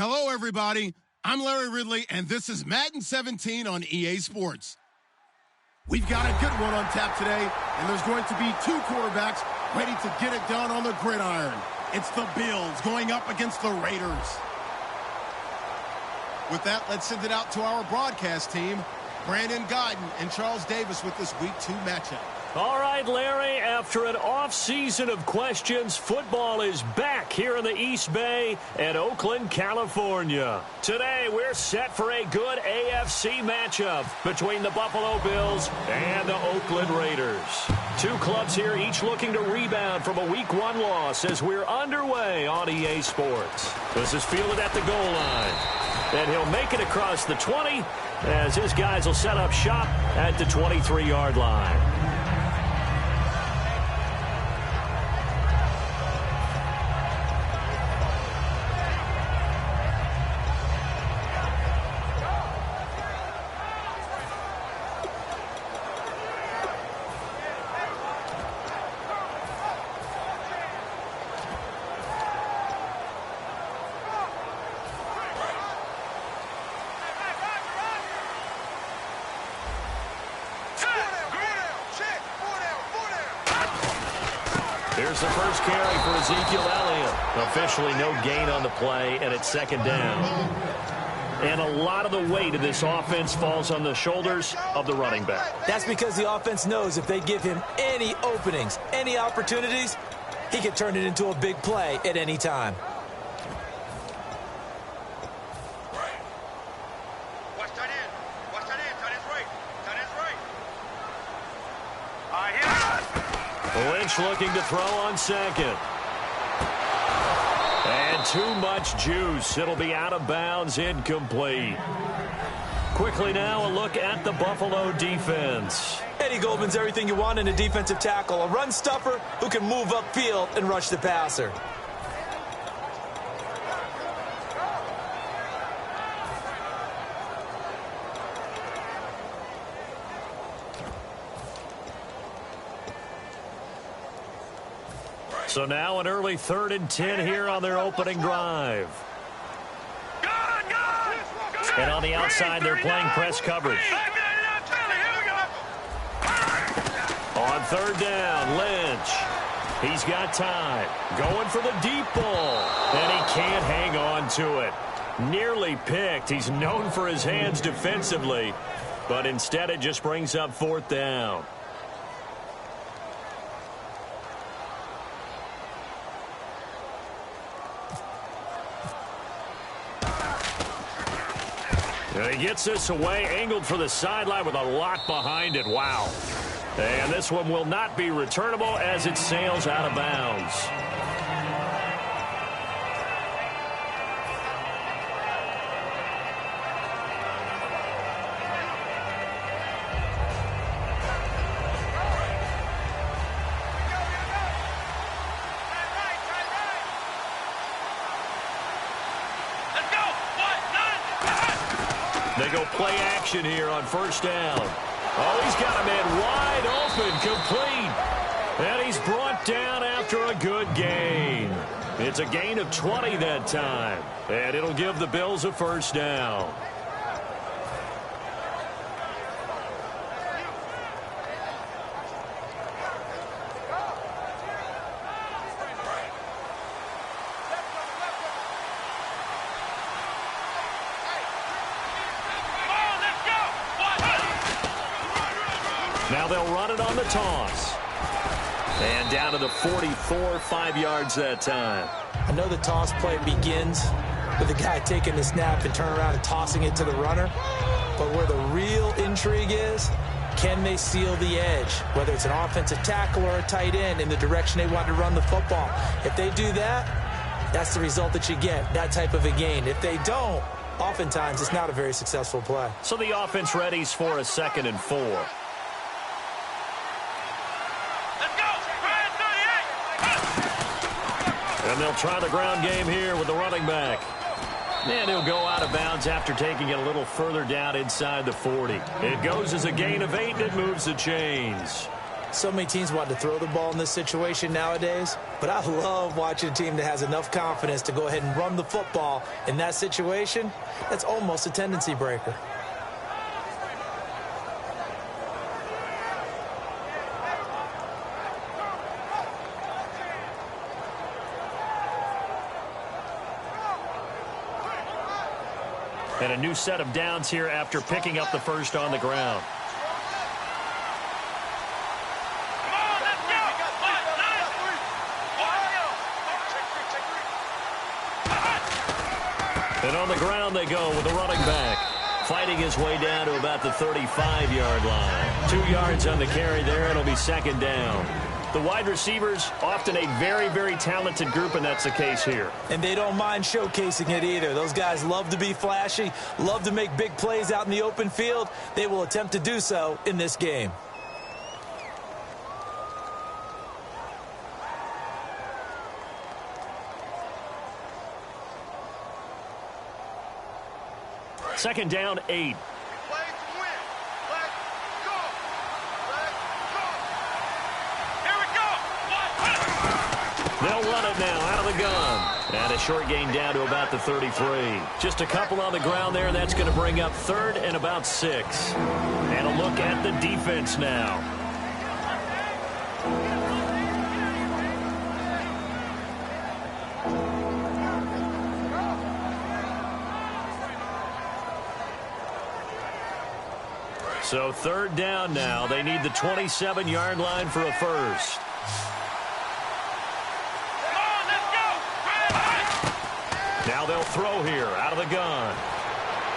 Hello, everybody. I'm Larry Ridley, and this is Madden 17 on EA Sports. We've got a good one on tap today, and there's going to be two quarterbacks ready to get it done on the gridiron. It's the Bills going up against the Raiders. With that, let's send it out to our broadcast team, Brandon Guyton and Charles Davis with this Week 2 matchup. All right, Larry, after an off-season of questions, football is back here in the East Bay at Oakland, California. Today, we're set for a good AFC matchup between the Buffalo Bills and the Oakland Raiders. Two clubs here, each looking to rebound from a Week 1 loss as we're underway on EA Sports. This is fielded at the goal line. And he'll make it across the 20 as his guys will set up shop at the 23-yard line. Here's the first carry for Ezekiel Elliott. Officially no gain on the play, and it's second down. And a lot of the weight of this offense falls on the shoulders of the running back. That's because the offense knows if they give him any openings, any opportunities, he can turn it into a big play at any time. Watch tight end. Watch tight end. Tight end's right. Tight end's right. Lynch looking to throw on second. And too much juice. It'll be out of bounds, incomplete. Quickly now, a look at the Buffalo defense. Eddie Goldman's everything you want in a defensive tackle. A run stuffer who can move upfield and rush the passer. So now an early 3rd and 10 here on their opening drive. And on the outside, they're playing press coverage. On 3rd down, Lynch. He's got time. Going for the deep ball. And he can't hang on to it. Nearly picked. He's known for his hands defensively. But instead, it just brings up 4th down. And he gets this away, angled for the sideline with a lot behind it. Wow. And this one will not be returnable as it sails out of bounds. They go play action here on 1st down. Oh, he's got a man wide open, complete. And he's brought down after a good gain. It's a gain of 20 that time. And it'll give the Bills a 1st down. Now they'll run it on the toss. And down to the 44, 5 yards that time. I know the toss play begins with the guy taking the snap and turning around and tossing it to the runner. But where the real intrigue is, can they seal the edge? Whether it's an offensive tackle or a tight end in the direction they want to run the football. If they do that, that's the result that you get, that type of a gain. If they don't, oftentimes it's not a very successful play. So the offense readies for a 2nd and 4. And they'll try the ground game here with the running back. And he'll go out of bounds after taking it a little further down inside the 40. It goes as a gain of 8, and it moves the chains. So many teams want to throw the ball in this situation nowadays, but I love watching a team that has enough confidence to go ahead and run the football in that situation. That's almost a tendency breaker. And a new set of downs here after picking up the first on the ground. And on the ground they go with the running back, fighting his way down to about the 35-yard line. 2 yards on the carry there. It'll be second down. The wide receivers, often a very, very talented group, and that's the case here. And they don't mind showcasing it either. Those guys love to be flashy, love to make big plays out in the open field. They will attempt to do so in this game. Second down, 8. They'll run it now out of the gun. And a short gain down to about the 33. Just a couple on the ground there, and that's going to bring up third and about 6. And a look at the defense now. So third down now. They need the 27-yard line for a first. Now they'll throw here out of the gun.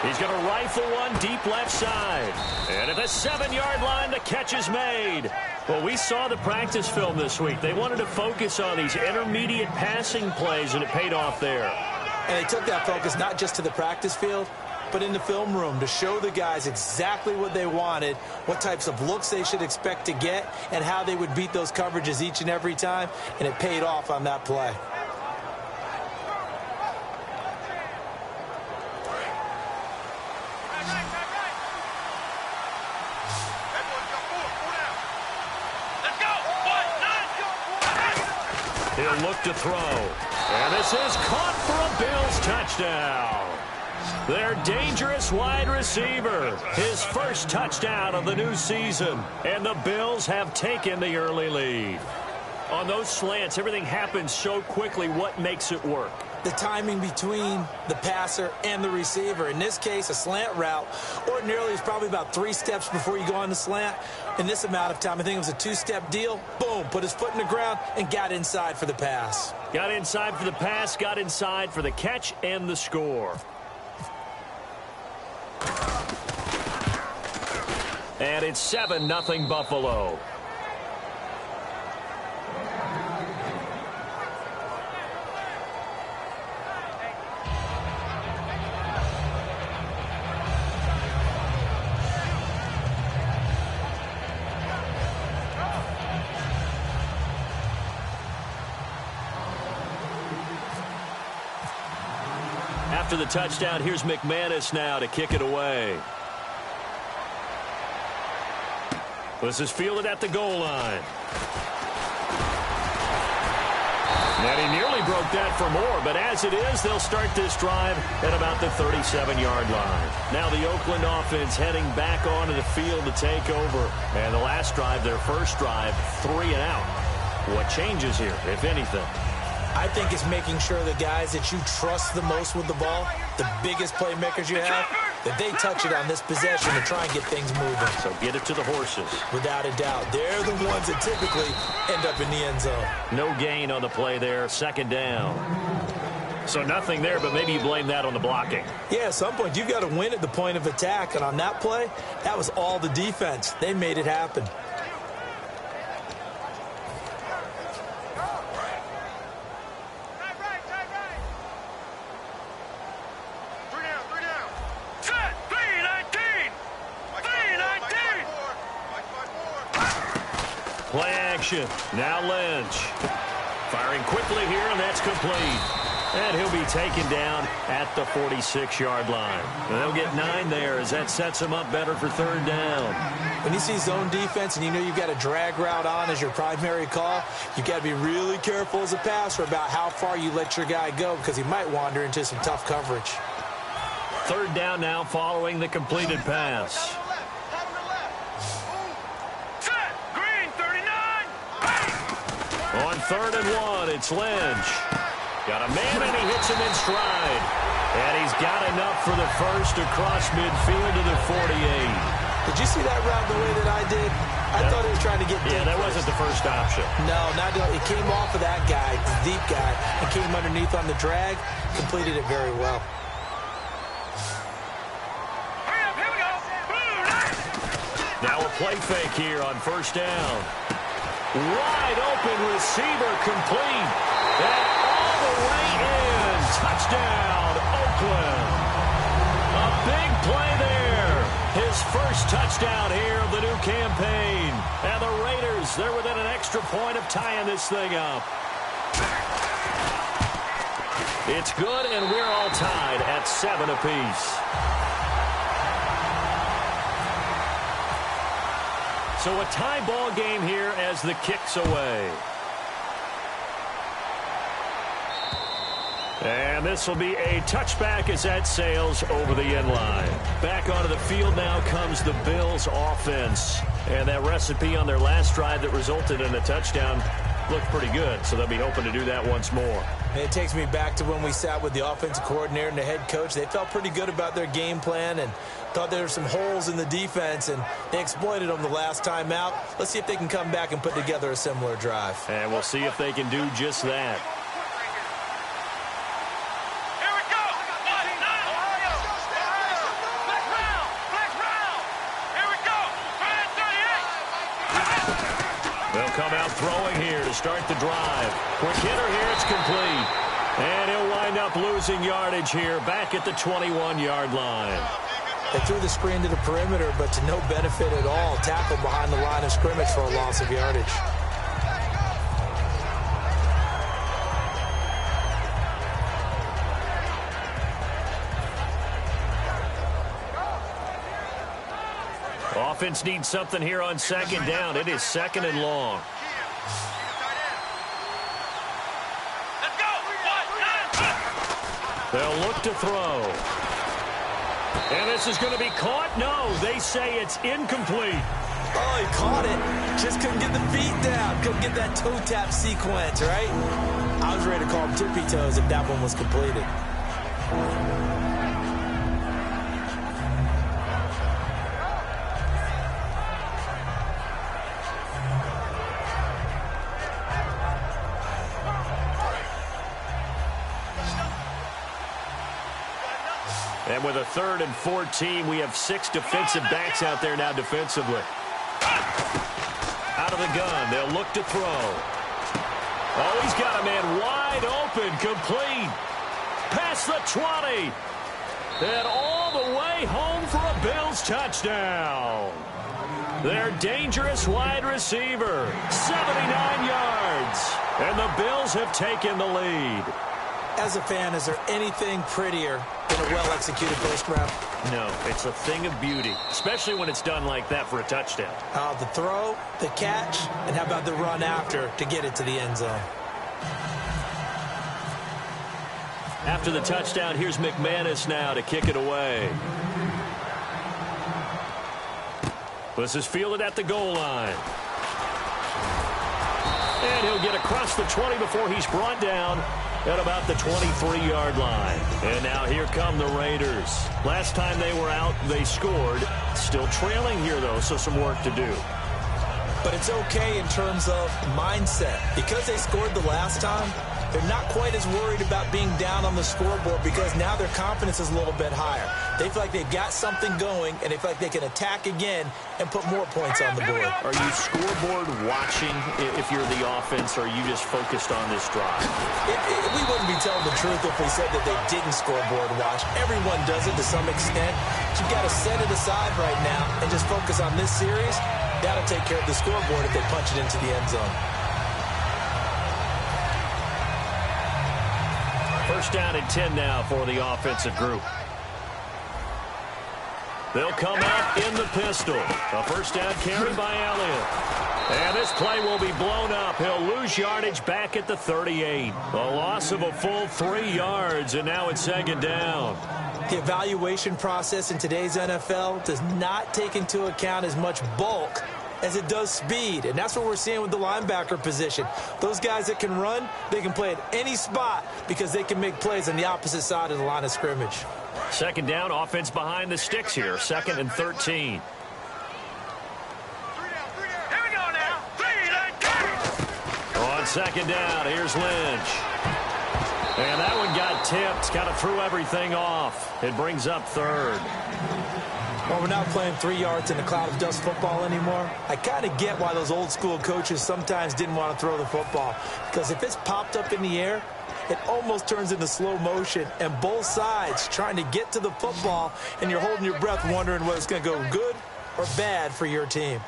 He's going to rifle one deep left side. And at the 7-yard line, the catch is made. Well, we saw the practice film this week. They wanted to focus on these intermediate passing plays, and it paid off there. And they took that focus not just to the practice field, but in the film room to show the guys exactly what they wanted, what types of looks they should expect to get, and how they would beat those coverages each and every time, and it paid off on that play. He'll look to throw. And this is caught for a Bills touchdown. Their dangerous wide receiver. His first touchdown of the new season. And the Bills have taken the early lead. On those slants, everything happens so quickly. What makes it work? The timing between the passer and the receiver. In this case, a slant route ordinarily is probably about 3 steps before you go on the slant. In this amount of time, I think it was a 2-step deal. Boom, put his foot in the ground and got inside for the pass. Got inside for the pass, got inside for the catch and the score. And it's 7-0 Buffalo. After the touchdown, here's McManus now to kick it away. This is fielded at the goal line. And he nearly broke that for more, but as it is, they'll start this drive at about the 37-yard line. Now the Oakland offense heading back onto the field to take over. And the last drive, their first drive, 3 and out. What changes here, if anything? I think it's making sure the guys that you trust the most with the ball, the biggest playmakers you have, that they touch it on this possession to try and get things moving. So get it to the horses. Without a doubt. They're the ones that typically end up in the end zone. No gain on the play there. Second down. So nothing there, but maybe you blame that on the blocking. Yeah, at some point you've got to win at the point of attack. And on that play, that was all the defense. They made it happen. Play action. Now Lynch. Firing quickly here, and that's complete. And he'll be taken down at the 46-yard line. And they'll get 9 there as that sets him up better for 3rd down. When you see zone defense and you know you've got a drag route on as your primary call, you've got to be really careful as a passer about how far you let your guy go because he might wander into some tough coverage. 3rd down now following the completed pass. On 3rd and 1, it's Lynch. Got a man, and he hits him in stride. And he's got enough for the first across midfield to the 48. Did you see that route the way that I did? I thought he was trying to get deep. Yeah, that wasn't the first option. No, not it came off of that guy, the deep guy, and came underneath on the drag. Completed it very well. Now a play fake here on 1st down. Wide open receiver complete. And all the way in. Touchdown, Oakland. A big play there. His first touchdown here of the new campaign. And the Raiders, they're within an extra point of tying this thing up. It's good, and we're all tied at 7 apiece. So a tie ball game here as the kick's away. And this will be a touchback as that sails over the end line. Back onto the field now comes the Bills offense. And that recipe on their last drive that resulted in a touchdown looked pretty good. So they'll be hoping to do that once more. It takes me back to when we sat with the offensive coordinator and the head coach. They felt pretty good about their game plan and thought there were some holes in the defense, and they exploited them the last time out. Let's see if they can come back and put together a similar drive. And we'll see if they can do just that. They'll come out throwing here to start the drive. Quick hitter here, it's complete. And he'll wind up losing yardage here back at the 21-yard line. They threw the screen to the perimeter, but to no benefit at all. Tackle behind the line of scrimmage for a loss of yardage. Offense needs something here on 2nd down. It is 2nd and long. They'll look to throw. And this is going to be caught? No, they say it's incomplete. Oh, he caught it. Just couldn't get the feet down. Couldn't get that toe tap sequence, right? I was ready to call him tippy toes if that one was completed. And with a 3rd and 14, we have 6 defensive backs out there now defensively. Out of the gun, they'll look to throw. Oh, he's got a man wide open, complete. Past the 20. And all the way home for a Bills touchdown. Their dangerous wide receiver, 79 yards. And the Bills have taken the lead. As a fan, is there anything prettier than a well-executed post route? No, it's a thing of beauty, especially when it's done like that for a touchdown. The throw, the catch, and how about the run after to get it to the end zone? After the touchdown, here's McManus now to kick it away. This is fielded at the goal line. And he'll get across the 20 before he's brought down at about the 23-yard line. And now here come the Raiders. Last time they were out, they scored. Still trailing here, though, so some work to do. But it's okay in terms of mindset. Because they scored the last time, they're not quite as worried about being down on the scoreboard because now their confidence is a little bit higher. They feel like they've got something going, and they feel like they can attack again and put more points on the board. Are you scoreboard watching if you're the offense, or are you just focused on this drive? We wouldn't be telling the truth if we said that they didn't scoreboard watch. Everyone does it to some extent. But you've got to set it aside right now and just focus on this series. That'll take care of the scoreboard if they punch it into the end zone. First down and 10 now for the offensive group. They'll come out in the pistol. A first down carry by Elliott. And this play will be blown up. He'll lose yardage back at the 38. A loss of a full 3 yards, and now it's second down. The evaluation process in today's NFL does not take into account as much bulk as it does speed, and that's what we're seeing with the linebacker position. Those guys that can run, they can play at any spot because they can make plays on the opposite side of the line of scrimmage. Second down, offense behind the sticks here. 2nd and 13. On second down, here's Lynch. And that one got tipped, kind of threw everything off. It brings up 3rd. Well, we're not playing 3 yards in a cloud of dust football anymore. I kind of get why those old school coaches sometimes didn't want to throw the football. Because if it's popped up in the air, it almost turns into slow motion. And both sides trying to get to the football, and you're holding your breath wondering whether it's going to go good or bad for your team.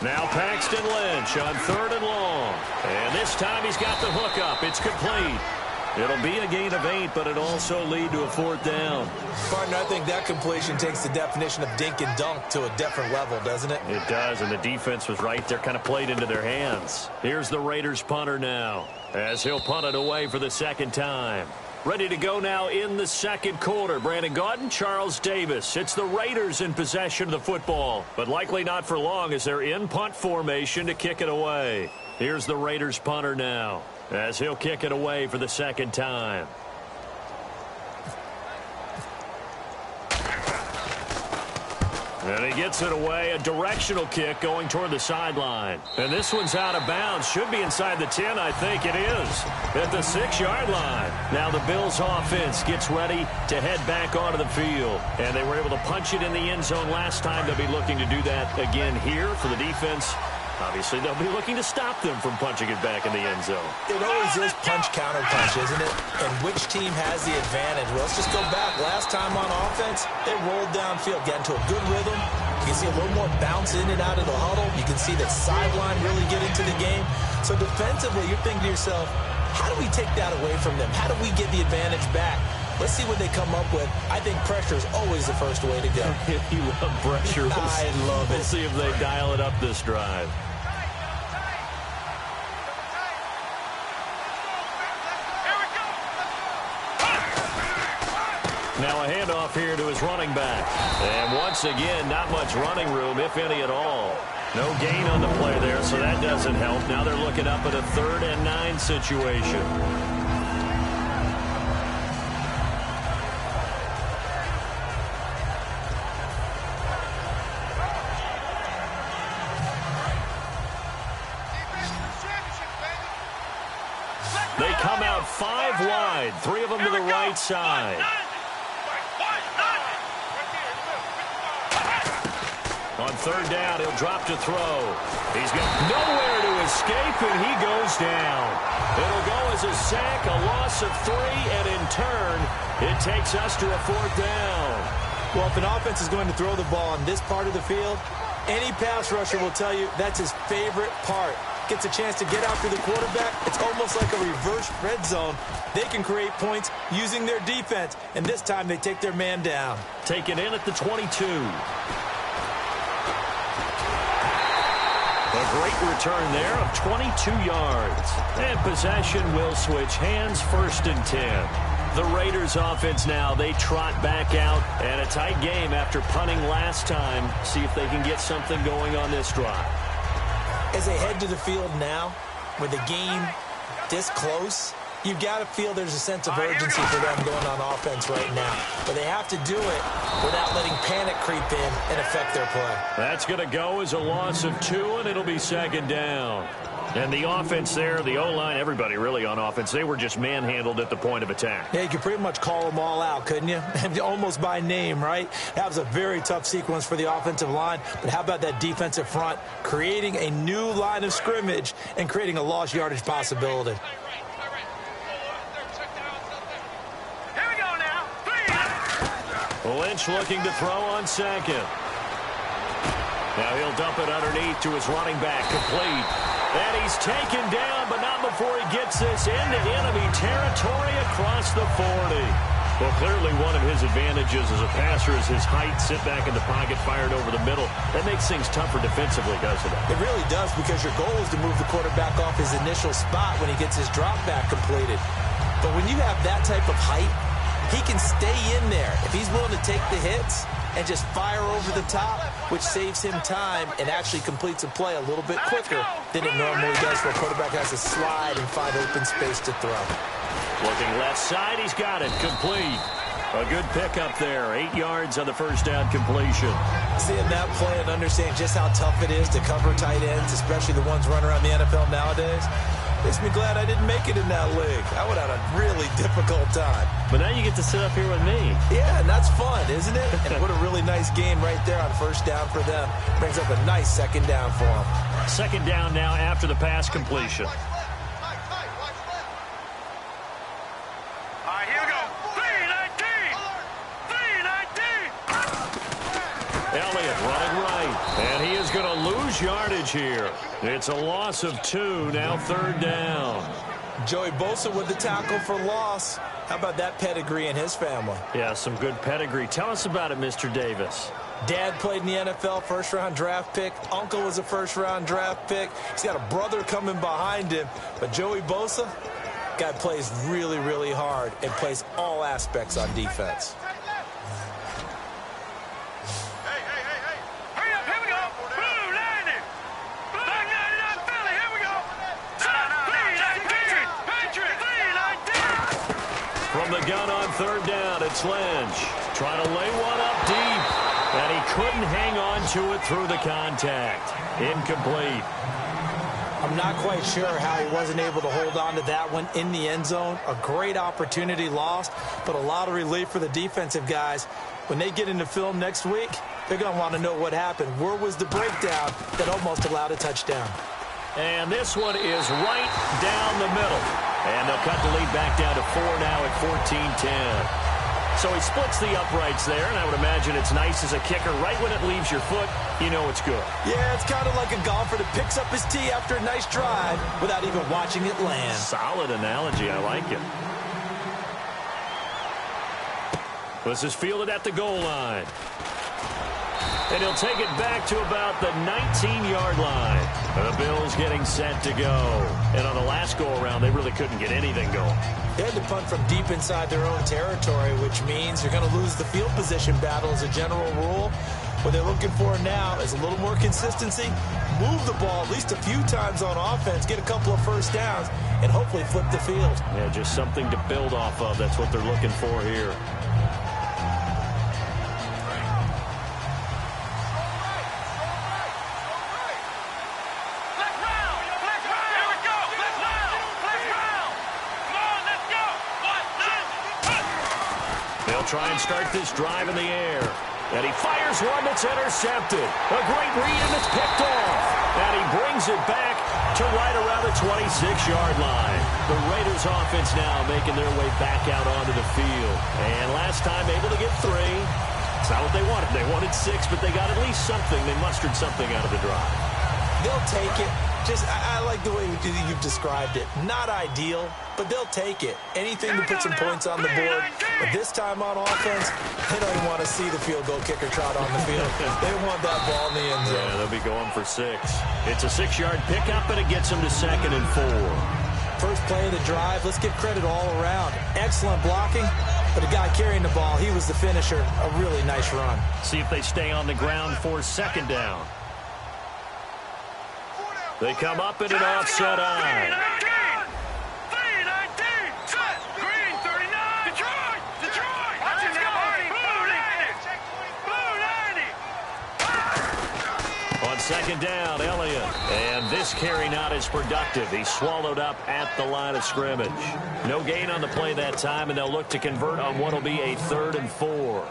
Now Paxton Lynch on 3rd and long. And this time he's got the hook up. It's complete. It'll be a gain of 8, but it'll also lead to a 4th down. Partner, I think that completion takes the definition of dink and dunk to a different level, doesn't it? It does, and the defense was right there, kind of played into their hands. Here's the Raiders punter now, as he'll punt it away for the 2nd time. Ready to go now in the 2nd quarter. Brandon Gaudin, Charles Davis. It's the Raiders in possession of the football, but likely not for long as they're in punt formation to kick it away. Here's the Raiders punter now, as he'll kick it away for the 2nd time. And he gets it away, a directional kick going toward the sideline. And this one's out of bounds. Should be inside the 10, I think it is. At the 6-yard line. Now the Bills offense gets ready to head back onto the field. And they were able to punch it in the end zone last time. They'll be looking to do that again here for the defense. Obviously, they'll be looking to stop them from punching it back in the end zone. It always is punch-counter-punch, isn't it? And which team has the advantage? Well, let's just go back. Last time on offense, they rolled downfield, got into a good rhythm. You can see a little more bounce in and out of the huddle. You can see that sideline really get into the game. So defensively, you're thinking to yourself, how do we take that away from them? How do we get the advantage back? Let's see what they come up with. I think pressure is always the first way to go. You love pressure. I love it. We'll see if they dial it up this drive. Now a handoff here to his running back. And once again, not much running room, if any at all. No gain on the play there, so that doesn't help. Now they're looking up at a 3rd and 9 situation. They come out 5 wide, 3 of them to the right side. On 3rd down, he'll drop to throw. He's got nowhere to escape, and he goes down. It'll go as a sack, a loss of 3, and in turn, it takes us to a 4th down. Well, if an offense is going to throw the ball on this part of the field, any pass rusher will tell you that's his favorite part. Gets a chance to get after the quarterback. It's almost like a reverse red zone. They can create points using their defense, and this time they take their man down. Take it in at the 22. A great return there of 22 yards. And possession will switch hands, 1st and 10. The Raiders offense now, they trot back out, and a tight game after punting last time. See if they can get something going on this drive. As they head to the field now, with the game this close, you've got to feel there's a sense of urgency for them going on offense right now. But they have to do it without letting panic creep in and affect their play. That's going to go as a loss of 2, and it'll be 2nd down. And the offense there, the O-line, everybody really on offense, they were just manhandled at the point of attack. Yeah, you could pretty much call them all out, couldn't you? Almost by name, right? That was a very tough sequence for the offensive line. But how about that defensive front creating a new line of scrimmage and creating a lost yardage possibility? Lynch looking to throw on 2nd. Now he'll dump it underneath to his running back, complete. And he's taken down, but not before he gets this into enemy territory across the 40. Well, clearly one of his advantages as a passer is his height, sit back in the pocket, fired over the middle. That makes things tougher defensively, doesn't it? It really does, because your goal is to move the quarterback off his initial spot when he gets his drop back completed. But when you have that type of height, he can stay in there if he's willing to take the hits and just fire over the top, which saves him time and actually completes a play a little bit quicker than it normally does, where a quarterback has to slide and find open space to throw. Looking left side, he's got it. Complete. A good pickup there. 8 yards on the first down completion. Seeing that play and understanding just how tough it is to cover tight ends, especially the ones running around the NFL nowadays, makes me glad I didn't make it in that league. I would have had a really difficult time. But now you get to sit up here with me. Yeah, and that's fun, isn't it? And what a really nice game right there on first down for them. Brings up a nice second down for them. Second down now after the pass completion. Elliott running right, and he is going to lose yardage here. It's a loss of 2, now third down. Joey Bosa with the tackle for loss. How about that pedigree in his family? Yeah, some good pedigree. Tell us about it, Mr. Davis. Dad played in the NFL, first-round draft pick. Uncle was a first-round draft pick. He's got a brother coming behind him. But Joey Bosa, guy plays really, really hard and plays all aspects on defense. From the gun on third down, it's Lynch. Trying to lay one up deep, and he couldn't hang on to it through the contact. Incomplete. I'm not quite sure how he wasn't able to hold on to that one in the end zone. A great opportunity lost, but a lot of relief for the defensive guys. When they get into film next week, they're going to want to know what happened. Where was the breakdown that almost allowed a touchdown? And this one is right down the middle. And they'll cut the lead back down to 4 now at 14-10. So he splits the uprights there, and I would imagine it's nice as a kicker. Right when it leaves your foot, you know it's good. Yeah, it's kind of like a golfer that picks up his tee after a nice drive without even watching it land. Solid analogy. I like it. This is fielded at the goal line. And he'll take it back to about the 19-yard line. The Bills getting set to go. And on the last go-around, they really couldn't get anything going. They had to punt from deep inside their own territory, which means you're going to lose the field position battle as a general rule. What they're looking for now is a little more consistency, move the ball at least a few times on offense, get a couple of first downs, and hopefully flip the field. Yeah, just something to build off of. That's what they're looking for here. Try and start this drive in the air. And he fires one that's intercepted. A great read, and it's picked off. And he brings it back to right around the 26-yard line. The Raiders offense now making their way back out onto the field. And last time able to get 3. It's not what they wanted. They wanted 6, but they got at least something. They mustered something out of the drive. They'll take it. I like the way you've described it. Not ideal, but they'll take it. Anything to put some points on the board. But this time on offense, they don't even want to see the field goal kicker trot on the field. They want that ball in the end zone. Yeah, they'll be going for 6. It's a 6-yard pickup, and it gets them to 2nd and 4. First play of the drive. Let's give credit all around. Excellent blocking. But the guy carrying the ball, he was the finisher. A really nice run. See if they stay on the ground for 2nd down. They come up in an offset eye. On 2nd down, Elliott. And this carry not as productive. He's swallowed up at the line of scrimmage. No gain on the play that time, and they'll look to convert on what will be a 3rd and 4.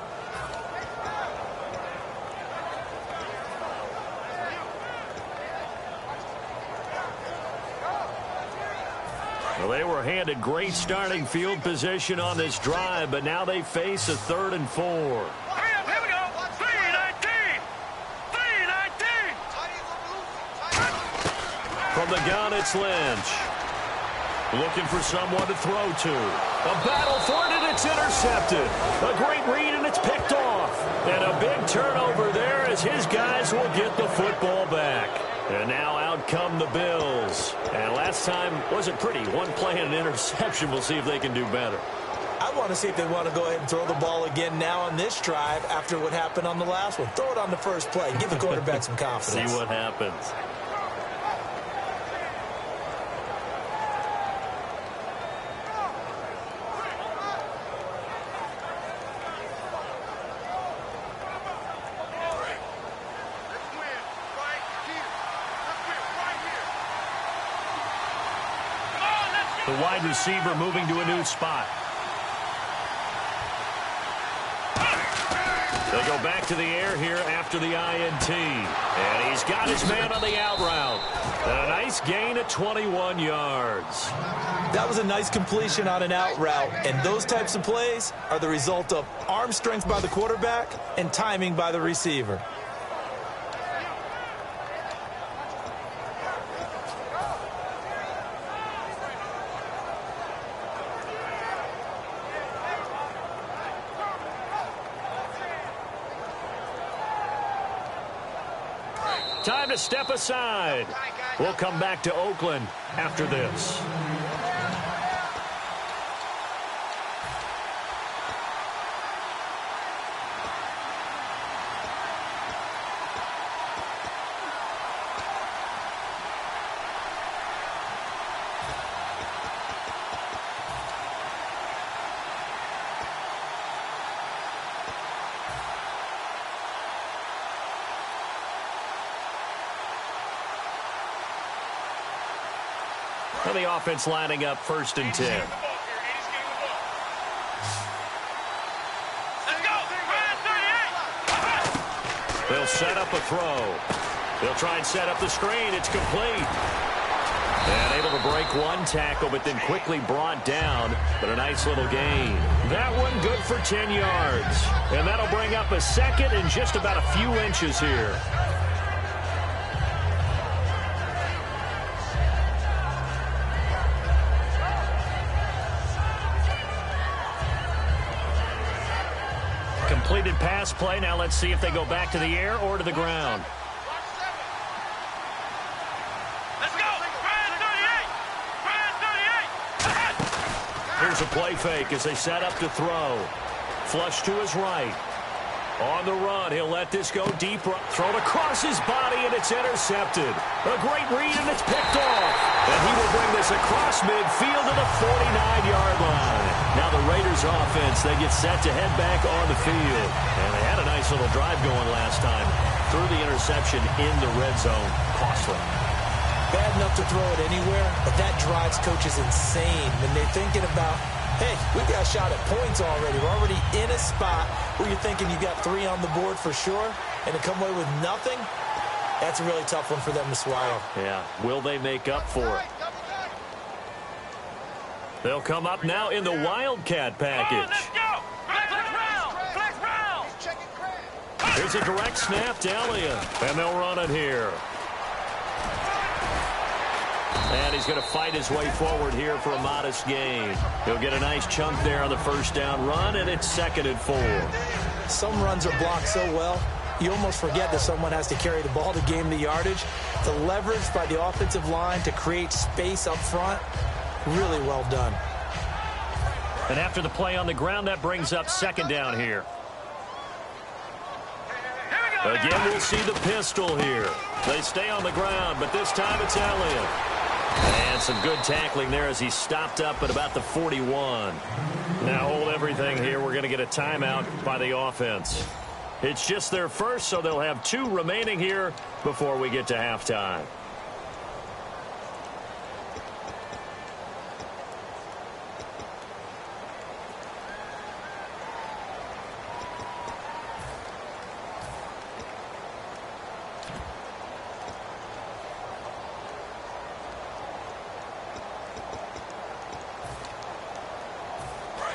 Well, they were handed great starting field position on this drive, but now they face a 3rd and 4. Here we go. 3-19. From From the gun, it's Lynch. Looking for someone to throw to. A battle for it, and it's intercepted. A great read, and it's picked off. And a big turnover there as his guys will get the football back. And now out come the Bills. And last time wasn't pretty. One play and an interception. We'll see if they can do better. I want to see if they want to go ahead and throw the ball again now on this drive after what happened on the last one. Throw it on the first play. Give the quarterback some confidence. See what happens. The wide receiver moving to a new spot. They go back to the air here after the INT. And he's got his man on the out route. And a nice gain at 21 yards. That was a nice completion on an out route. And those types of plays are the result of arm strength by the quarterback and timing by the receiver. Time to step aside. We'll come back to Oakland after this. And the offense lining up 1st and 10. They'll set up a throw. They'll try and set up the screen. It's complete. And able to break one tackle, but then quickly brought down. But a nice little gain. That one good for 10 yards. And that'll bring up a 2nd and just about a few inches here. Completed pass play. Now let's see if they go back to the air or to the ground. Let's go! Here's a play fake as they set up to throw. Flush to his right. On the run, he'll let this go deep. Thrown across his body, and it's intercepted. A great read, and it's picked off. And he will bring this across midfield to the 49-yard line. Now the Raiders offense, they get set to head back on the field. And they had a nice little drive going last time. Threw the interception in the red zone. Costly. Bad enough to throw it anywhere, but that drives coaches insane when they're thinking about, hey, we got a shot at points already. We're already in a spot where you're thinking you got 3 on the board for sure, and to come away with nothing, that's a really tough one for them to swallow. Yeah, will they make up for it? They'll come up now in the Wildcat package. Here's a direct snap to Elliott, and they'll run it here. And he's going to fight his way forward here for a modest gain. He'll get a nice chunk there on the 1st down run, and it's 2nd and 4. Some runs are blocked so well, you almost forget that someone has to carry the ball to gain the yardage. The leverage by the offensive line to create space up front, really well done. And after the play on the ground, that brings up 2nd down here. Again, we'll see the pistol here. They stay on the ground, but this time it's Elliott. And some good tackling there as he stopped up at about the 41. Now hold everything here. We're going to get a timeout by the offense. It's just their first, so they'll have 2 remaining here before we get to halftime.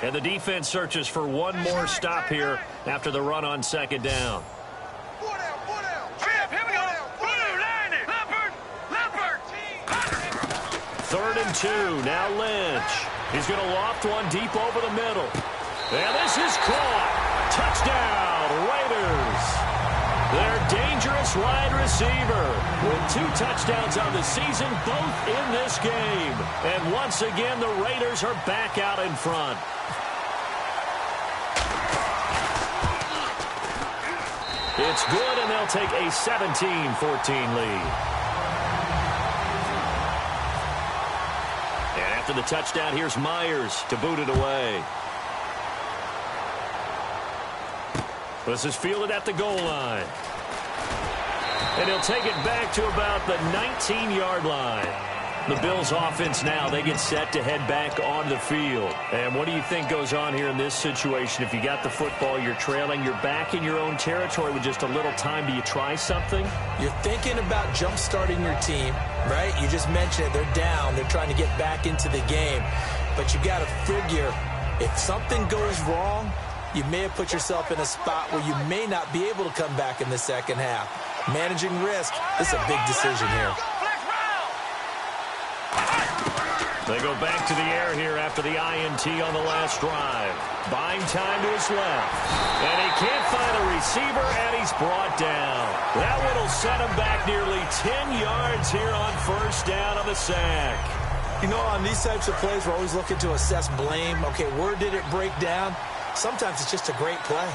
And the defense searches for one more stop here after the run on 2nd down. 3rd and 2. Now Lynch. He's going to loft one deep over the middle. And this is caught. Touchdown, Raiders. Their dangerous wide receiver with 2 touchdowns on the season, both in this game. And once again, the Raiders are back out in front. It's good, and they'll take a 17-14 lead. And after the touchdown, here's Myers to boot it away. This is fielded at the goal line. And he'll take it back to about the 19-yard line. The Bills offense now, they get set to head back on the field. And what do you think goes on here in this situation? If you got the football, you're trailing, you're back in your own territory with just a little time. Do you try something? You're thinking about jump-starting your team, right? You just mentioned it. They're down. They're trying to get back into the game. But you got to figure, if something goes wrong, you may have put yourself in a spot where you may not be able to come back in the second half. Managing risk, this is a big decision here. They go back to the air here after the INT on the last drive. Buying time to his left. And he can't find a receiver, and he's brought down. That one will set him back nearly 10 yards here on 1st down on the sack. You know, on these types of plays, we're always looking to assess blame. Okay, where did it break down? Sometimes it's just a great play.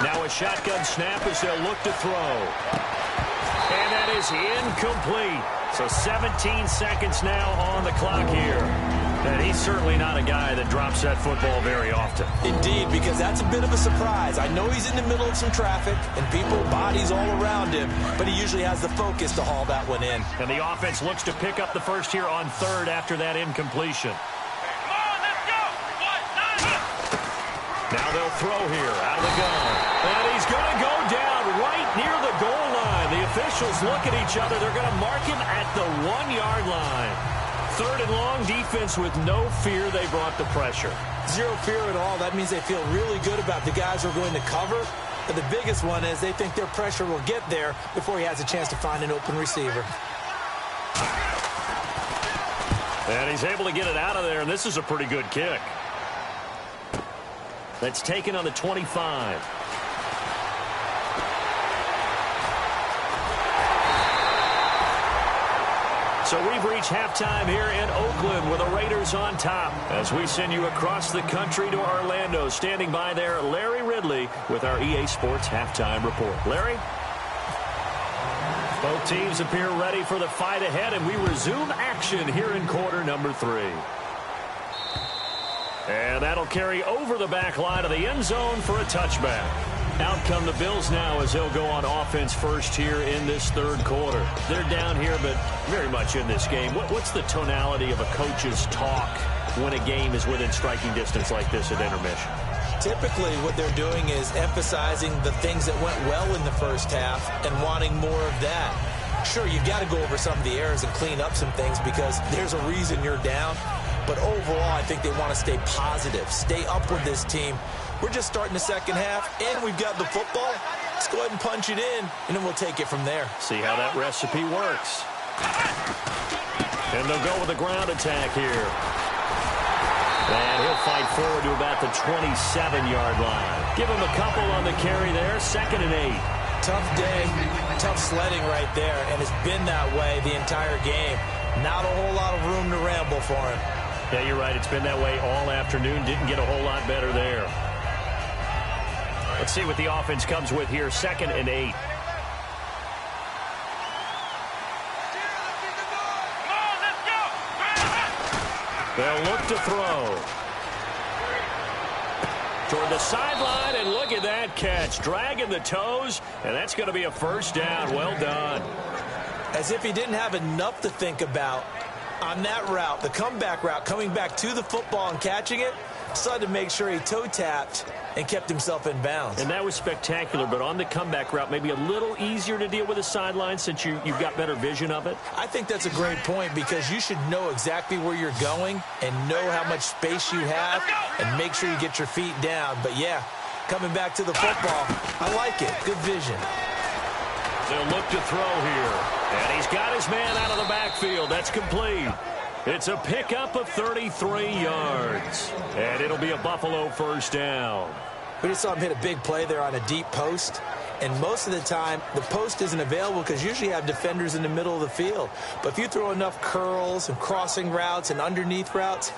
Now a shotgun snap as they'll look to throw. And that is incomplete. So 17 seconds now on the clock here. And he's certainly not a guy that drops that football very often. Indeed, because that's a bit of a surprise. I know he's in the middle of some traffic and people, bodies all around him, but he usually has the focus to haul that one in. And the offense looks to pick up the first here on 3rd after that incompletion. Now they'll throw here out of the gun. And he's going to go down right near the goal line. The officials look at each other. They're going to mark him at the 1-yard line. 3rd and long, defense with no fear. They brought the pressure. Zero fear at all. That means they feel really good about the guys who are going to cover. But the biggest one is they think their pressure will get there before he has a chance to find an open receiver. And he's able to get it out of there, and this is a pretty good kick. That's taken on the 25. So we've reached halftime here in Oakland with the Raiders on top. As we send you across the country to Orlando, standing by there, Larry Ridley with our EA Sports Halftime Report. Larry? Both teams appear ready for the fight ahead, and we resume action here in quarter number 3. And that'll carry over the back line of the end zone for a touchback. Out come the Bills now as they'll go on offense first here in this 3rd quarter. They're down here, but very much in this game. What's the tonality of a coach's talk when a game is within striking distance like this at intermission? Typically, what they're doing is emphasizing the things that went well in the first half and wanting more of that. Sure, you've got to go over some of the errors and clean up some things because there's a reason you're down. But overall, I think they want to stay positive, stay up with this team. We're just starting the second half, and we've got the football. Let's go ahead and punch it in, and then we'll take it from there. See how that recipe works. And they'll go with a ground attack here. And he'll fight forward to about the 27-yard line. Give him a couple on the carry there, 2nd and 8. Tough day, tough sledding right there, and it's been that way the entire game. Not a whole lot of room to ramble for him. Yeah, you're right. It's been that way all afternoon. Didn't get a whole lot better there. Let's see what the offense comes with here. 2nd and 8. They'll look to throw. Toward the sideline, and look at that catch. Dragging the toes, and that's going to be a 1st down. Well done. As if he didn't have enough to think about on that route, the comeback route, coming back to the football and catching it, decided to make sure he toe-tapped and kept himself in bounds. And that was spectacular, but on the comeback route, maybe a little easier to deal with the sideline since you've got better vision of it? I think that's a great point because you should know exactly where you're going and know how much space you have and make sure you get your feet down. But, yeah, coming back to the football, I like it. Good vision. They'll look to throw here. And he's got his man out of the backfield. That's complete. It's a pickup of 33 yards. And it'll be a Buffalo first down. We just saw him hit a big play there on a deep post. And most of the time, the post isn't available because usually you have defenders in the middle of the field. But if you throw enough curls and crossing routes and underneath routes,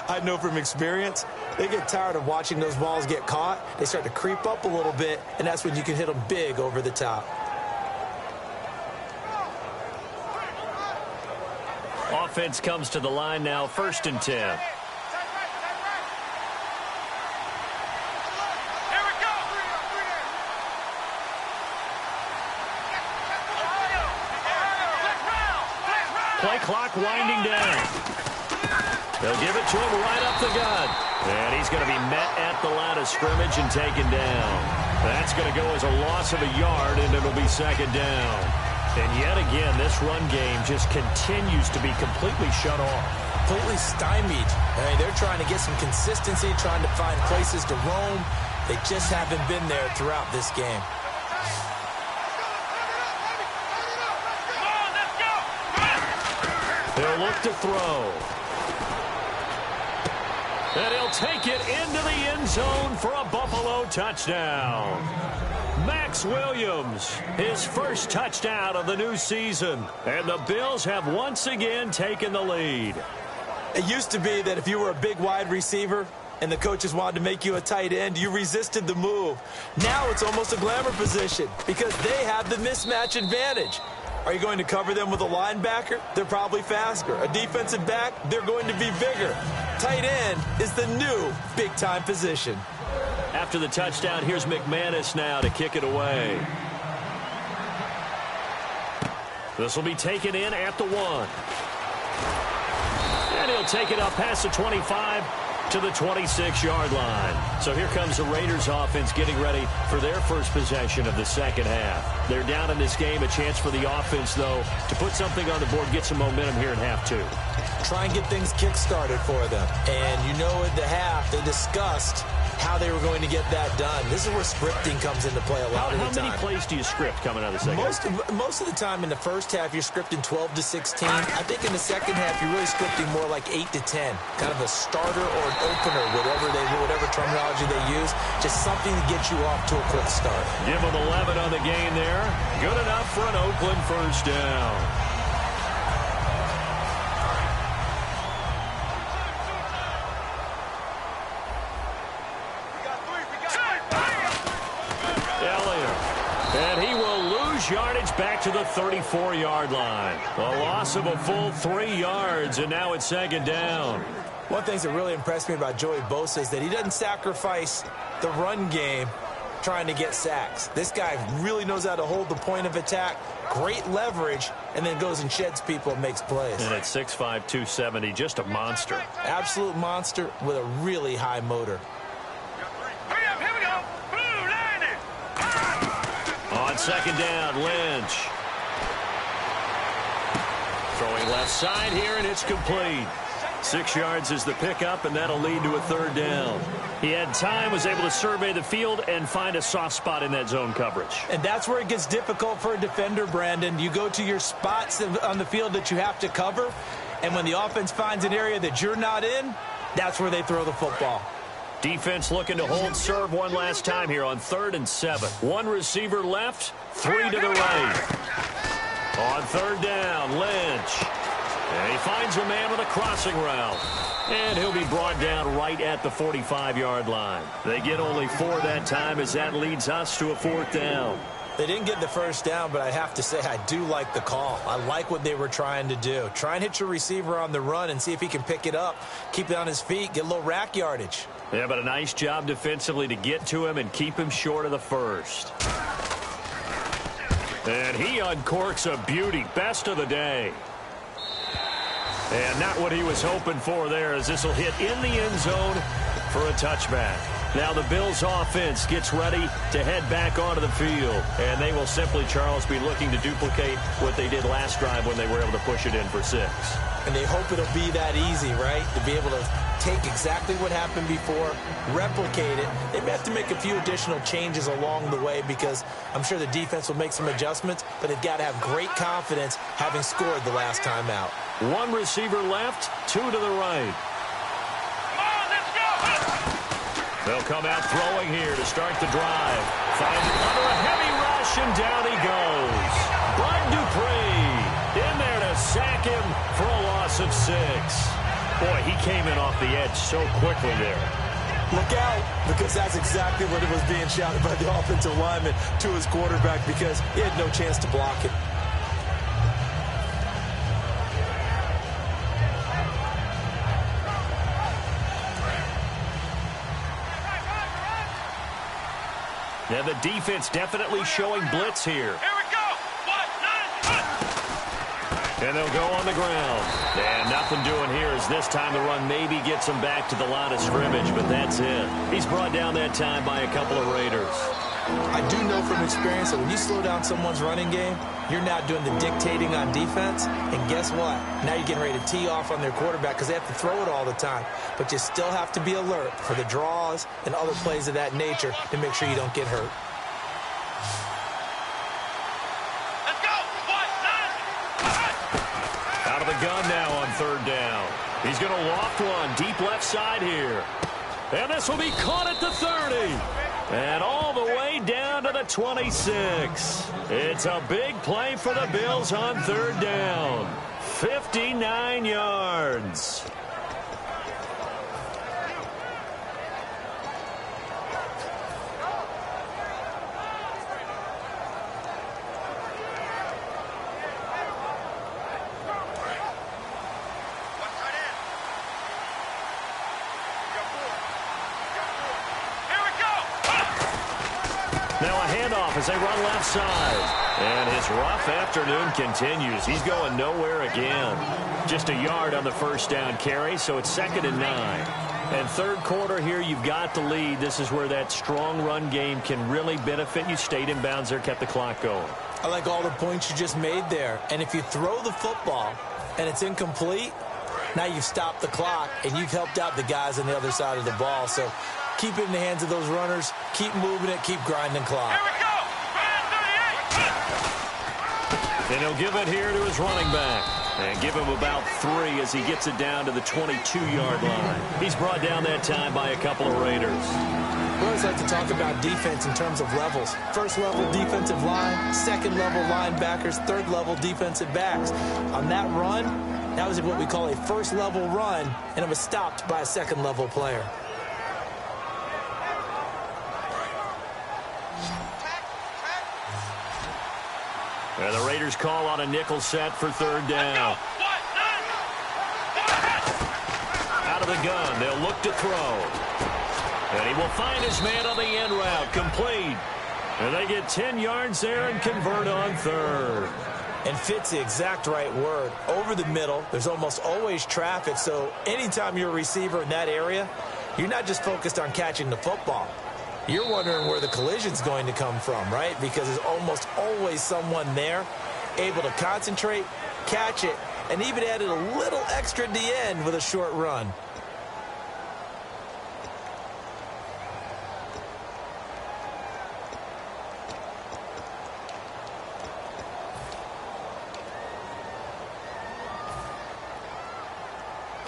I know from experience, they get tired of watching those balls get caught. They start to creep up a little bit, and that's when you can hit them big over the top. Offense comes to the line now, 1st and 10. Play clock winding down. They'll give it to him right up the gut. And he's going to be met at the line of scrimmage and taken down. That's going to go as a loss of a yard, and it'll be 2nd down. And yet again, this run game just continues to be completely shut off. Completely stymied. I mean, they're trying to get some consistency, trying to find places to roam. They just haven't been there throughout this game. They'll look to throw. And he'll take it into the end zone for a Buffalo touchdown. Max Williams, his first touchdown of the new season. And the Bills have once again taken the lead. It used to be that if you were a big wide receiver and the coaches wanted to make you a tight end, you resisted the move. Now it's almost a glamour position because they have the mismatch advantage. Are you going to cover them with a linebacker? They're probably faster. A defensive back? They're going to be bigger. Tight end is the new big-time position. After the touchdown, here's McManus now to kick it away. This will be taken in at the 1. And he'll take it up past the 25 to the 26-yard line. So here comes the Raiders offense getting ready for their first possession of the second half. They're down in this game. A chance for the offense, though, to put something on the board, get some momentum here in half 2. Try and get things kick-started for them. And you know at the half, they discussed how they were going to get that done. This is where scripting comes into play a lot of the time. How many plays do you script coming out of the second half? Most of the time in the first half, you're scripting 12 to 16. I think in the second half, you're really scripting more like 8 to 10. Kind of a starter or an opener, whatever terminology they use. Just something to get you off to a quick start. Give them 11 on the game there. Good enough for an Oakland first down. And he will lose yardage back to the 34-yard line. A loss of a full 3 yards, and now it's 2nd down. One thing that really impressed me about Joey Bosa is that he doesn't sacrifice the run game trying to get sacks. This guy really knows how to hold the point of attack, great leverage, and then goes and sheds people and makes plays. And at 6'5", 270, just a monster. Absolute monster with a really high motor. On 2nd down, Lynch. Throwing left side here, and it's complete. 6 yards is the pickup, and that'll lead to a 3rd down. He had time, was able to survey the field and find a soft spot in that zone coverage. And that's where it gets difficult for a defender, Brandon. You go to your spots on the field that you have to cover, and when the offense finds an area that you're not in, that's where they throw the football. Defense looking to hold serve one last time here on 3rd and 7. 1 receiver left, 3 to the right. On 3rd down, Lynch. And he finds a man with a crossing route. And he'll be brought down right at the 45-yard line. They get only 4 that time as that leads us to a 4th down. They didn't get the first down, but I have to say I do like the call. I like what they were trying to do. Try and hit your receiver on the run and see if he can pick it up, keep it on his feet, get a little rack yardage. Yeah, but a nice job defensively to get to him and keep him short of the first. And he uncorks a beauty. Best of the day. And not what he was hoping for there, as this will hit in the end zone for a touchback. Now the Bills offense gets ready to head back onto the field. And they will simply, Charles, be looking to duplicate what they did last drive when they were able to push it in for 6. And they hope it'll be that easy, right? To be able to take exactly what happened before, replicate it. They may have to make a few additional changes along the way because I'm sure the defense will make some adjustments, but they've got to have great confidence having scored the last time out. 1 receiver left, 2 to the right. They'll come out throwing here to start the drive. Finds it under a heavy rush, and down he goes. Bud Dupree in there to sack him for a loss of 6. Boy, he came in off the edge so quickly there. Look out, because that's exactly what it was being shouted by the offensive lineman to his quarterback because he had no chance to block it. Now the defense definitely showing blitz here. Here we go. 1, 9, 1. And they'll go on the ground. And nothing doing here as this time the run maybe gets him back to the line of scrimmage, but that's it. He's brought down that time by a couple of Raiders. I do know from experience that when you slow down someone's running game, you're not doing the dictating on defense. And guess what? Now you're getting ready to tee off on their quarterback because they have to throw it all the time. But you still have to be alert for the draws and other plays of that nature to make sure you don't get hurt. Let's go. 1, 9, 1. Out of the gun now on 3rd down. He's going to loft one deep left side here. And this will be caught at the 30. And all the way down to the 26. It's a big play for the Bills on 3rd down. 59 yards. Now a handoff as they run left side. And his rough afternoon continues. He's going nowhere again. Just a yard on the 1st down carry, so it's 2nd and 9. And 3rd quarter here, you've got the lead. This is where that strong run game can really benefit you. Stayed in bounds there, kept the clock going. I like all the points you just made there. And if you throw the football and it's incomplete, now you've stopped the clock and you've helped out the guys on the other side of the ball. So keep it in the hands of those runners. Keep moving it. Keep grinding clock. Here we go. And he'll give it here to his running back. And give him about 3 as he gets it down to the 22-yard line. He's brought down that time by a couple of Raiders. We always like to talk about defense in terms of levels. 1st level defensive line, 2nd level linebackers, 3rd level defensive backs. On that run, that was what we call a 1st level run, and it was stopped by a 2nd level player. And the Raiders call on a nickel set for 3rd down. Out of the gun, they'll look to throw. And he will find his man on the end route, complete. And they get 10 yards there and convert on 3rd. And fit's the exact right word. Over the middle, there's almost always traffic, so anytime you're a receiver in that area, you're not just focused on catching the football. You're wondering where the collision's going to come from, right? Because there's almost always someone there able to concentrate, catch it, and even added a little extra at the end with a short run.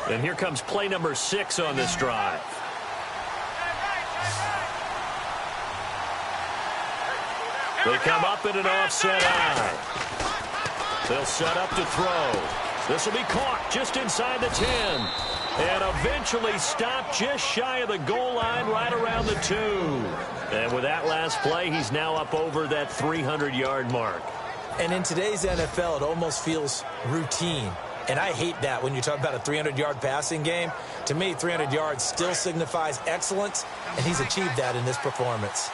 And here comes play number 6 on this drive. They come up in an offset eye. They'll set up to throw. This will be caught just inside the 10. And eventually stopped just shy of the goal line right around the 2. And with that last play, he's now up over that 300-yard mark. And in today's NFL, it almost feels routine. And I hate that when you talk about a 300-yard passing game. To me, 300 yards still signifies excellence, and he's achieved that in this performance.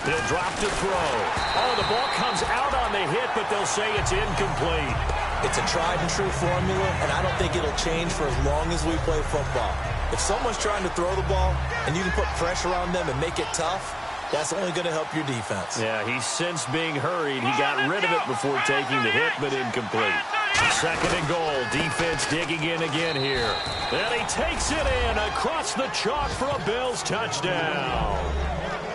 He'll drop to throw. Oh, the ball comes out on the hit, but they'll say it's incomplete. It's a tried-and-true formula, and I don't think it'll change for as long as we play football. If someone's trying to throw the ball and you can put pressure on them and make it tough, that's only going to help your defense. Yeah, he's since being hurried. He got rid of it before taking the hit, but incomplete. Second and goal. Defense digging in again here. And he takes it in across the chalk for a Bills touchdown.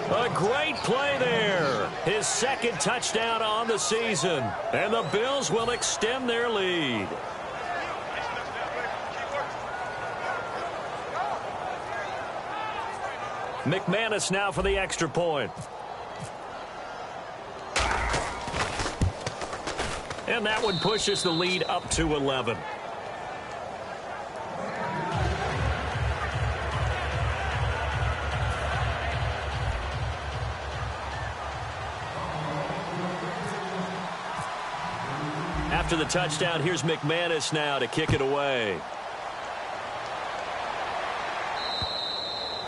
A great play there. His second touchdown on the season. And the Bills will extend their lead. McManus now for the extra point. And that one pushes the lead up to 11. After the touchdown, here's McManus now to kick it away.